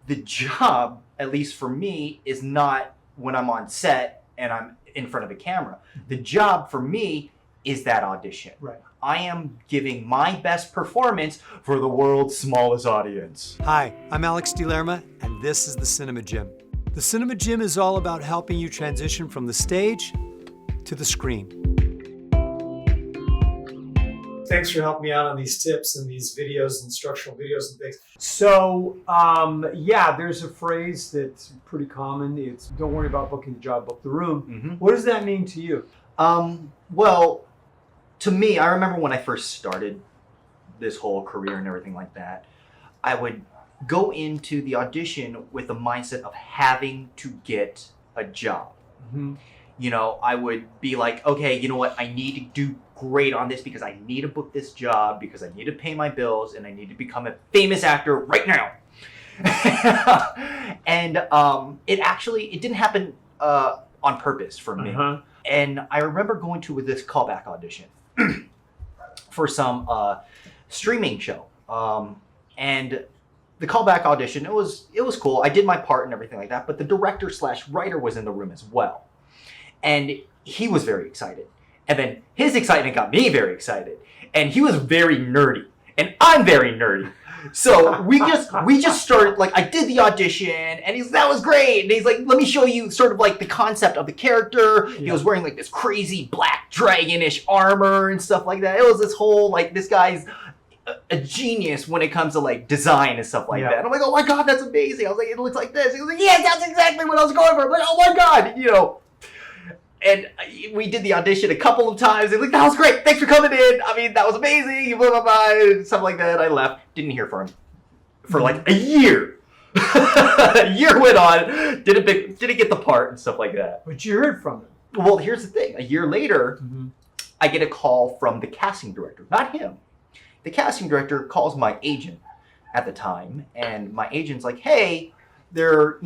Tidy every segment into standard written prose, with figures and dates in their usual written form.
the job, at least for me, is not when I'm on set and I'm in front of a camera. The job for me is that audition. Right. I am giving my best performance for the world's smallest audience. Hi, I'm Alex DeLerma, and this is the Cinema Gym. The Cinema Gym is all about helping you transition from the stage to the screen. Thanks for helping me out on these tips and these videos, instructional videos and things. So, yeah, there's a phrase that's pretty common. It's don't worry about booking the job, book the room. Mm-hmm. What does that mean to you? Well, to me, I remember when I first started this whole career and everything like that, I would go into the audition with the mindset of having to get a job. Mm-hmm. You know, I would be like, okay, you know what? I need to do great on this because I need to book this job because I need to pay my bills and I need to become a famous actor right now. And it didn't happen on purpose for me. Uh-huh. And I remember going to this callback audition for some streaming show. And the callback audition, it was cool. I did my part and everything like that, but the director/writer was in the room as well. And he was very excited. And then his excitement got me very excited. And he was very nerdy. And I'm very nerdy. So we just started, like, I did the audition, and that was great. And he's like, let me show you sort of like the concept of the character. Yeah. He was wearing like this crazy black dragonish armor and stuff like that. It was this whole, like, this guy's a genius when it comes to like design and stuff like that. And I'm like, oh my God, that's amazing. I was like, it looks like this. He was like, yeah, that's exactly what I was going for. I'm like, oh my God, you know. And we did the audition a couple of times. He's like, that was great. Thanks for coming in. I mean, that was amazing. Blah, blah, blah, stuff like that. I left. Didn't hear from him for like a year. A year went on. Didn't get the part and stuff like that. But you heard from him. Well, here's the thing. A year later, I get a call from the casting director. Not him. The casting director calls my agent at the time. And my agent's like, hey, they're,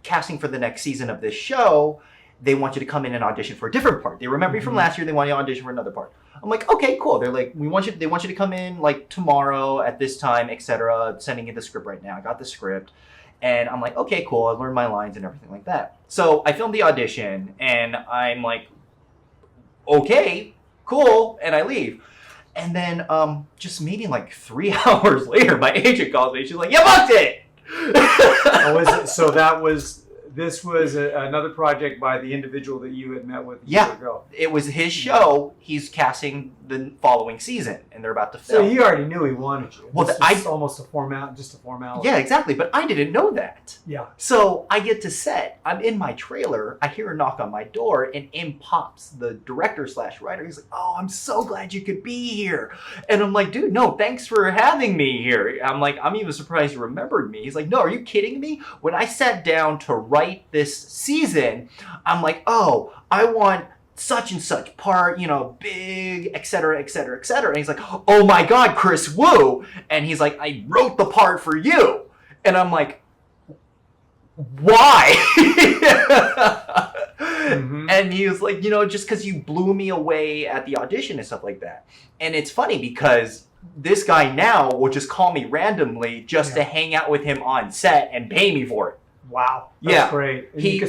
casting for the next season of this show. They want you to come in and audition for a different part. They remember you from last year. They want you to audition for another part. I'm like, okay, cool. They're like, they want you to come in like tomorrow at this time, etc. Sending you the script right now. I got the script. And I'm like, okay, cool. I learned my lines and everything like that. So I filmed the audition and I'm like, okay, cool. And I leave. And then just maybe like 3 hours later, my agent calls me. She's like, you booked it. This was another project by the individual that you had met with a year ago. It was his show. He's casting the following season, and they're about to film. So he already knew he wanted you. Well, almost a formality. Yeah, exactly. But I didn't know that. Yeah. So I get to set. I'm in my trailer. I hear a knock on my door, and in pops the director/writer. He's like, "Oh, I'm so glad you could be here." And I'm like, "Dude, no, thanks for having me here." I'm like, "I'm even surprised you remembered me." He's like, "No, are you kidding me? When I sat down to write this season, I'm like, oh, I want such and such part, big, etc., etc., etc. And he's like, oh my God, Chris Wu. And he's like, I wrote the part for you. And I'm like, why? And he was like, just because you blew me away at the audition and stuff like that. And it's funny because this guy now will just call me randomly just to hang out with him on set and pay me for it. Wow, that's great. And you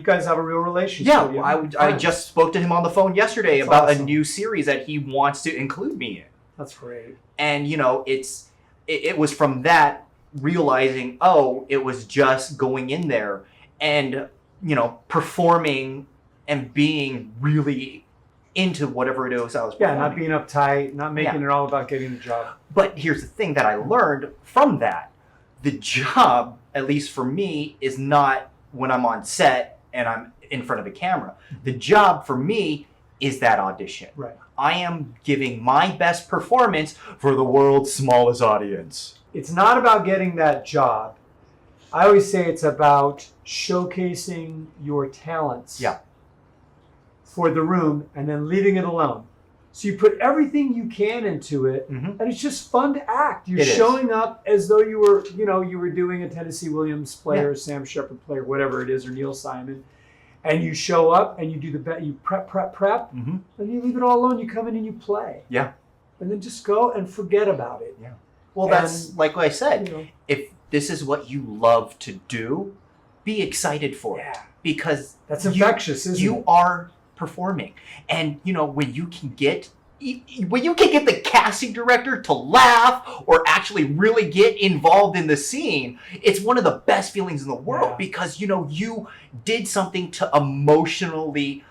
guys have a real relationship. Yeah, I just spoke to him on the phone yesterday about a new series that he wants to include me in. That's great. And it was from that realizing, oh, it was just going in there and performing and being really into whatever it is I was performing. Yeah, not being uptight, not making it all about getting the job. But here's the thing that I learned from that. The job, at least for me, is not when I'm on set and I'm in front of a camera. The job for me is that audition. Right. I am giving my best performance for the world's smallest audience. It's not about getting that job. I always say it's about showcasing your talents for the room and then leaving it alone. So you put everything you can into it, and it's just fun to act. You're showing up as though you were doing a Tennessee Williams play or a Sam Shepard play or whatever it is, or Neil Simon, and you show up and you do you prep, and you leave it all alone. You come in and you play. Yeah. And then just go and forget about it. Yeah. Well, that's like what I said. If this is what you love to do, be excited for it. Because that's infectious, isn't it? You are performing. And when you can get the casting director to laugh or actually really get involved in the scene, it's one of the best feelings in the world because you did something to emotionally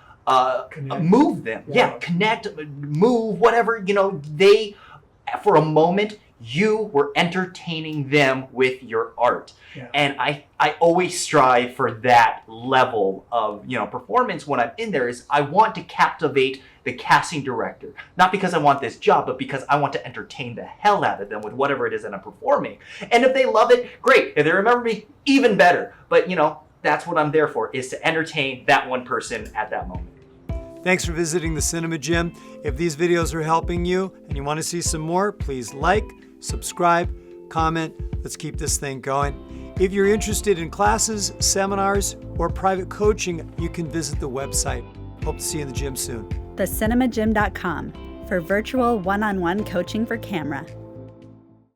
move them. Connect, move, whatever. They, for a moment, you were entertaining them with your art. And I always strive for that level of performance when I'm in there. Is I want to captivate the casting director, not because I want this job, but because I want to entertain the hell out of them with whatever it is that I'm performing. And if they love it, great. If they remember me, even better. But that's what I'm there for, is to entertain that one person at that moment. Thanks for visiting the Cinema Gym. If these videos are helping you and you want to see some more, please like, subscribe, comment. Let's keep this thing going. If you're interested in classes, seminars, or private coaching, you can visit the website. Hope to see you in the gym soon. TheCinemaGym.com for virtual one-on-one coaching for camera.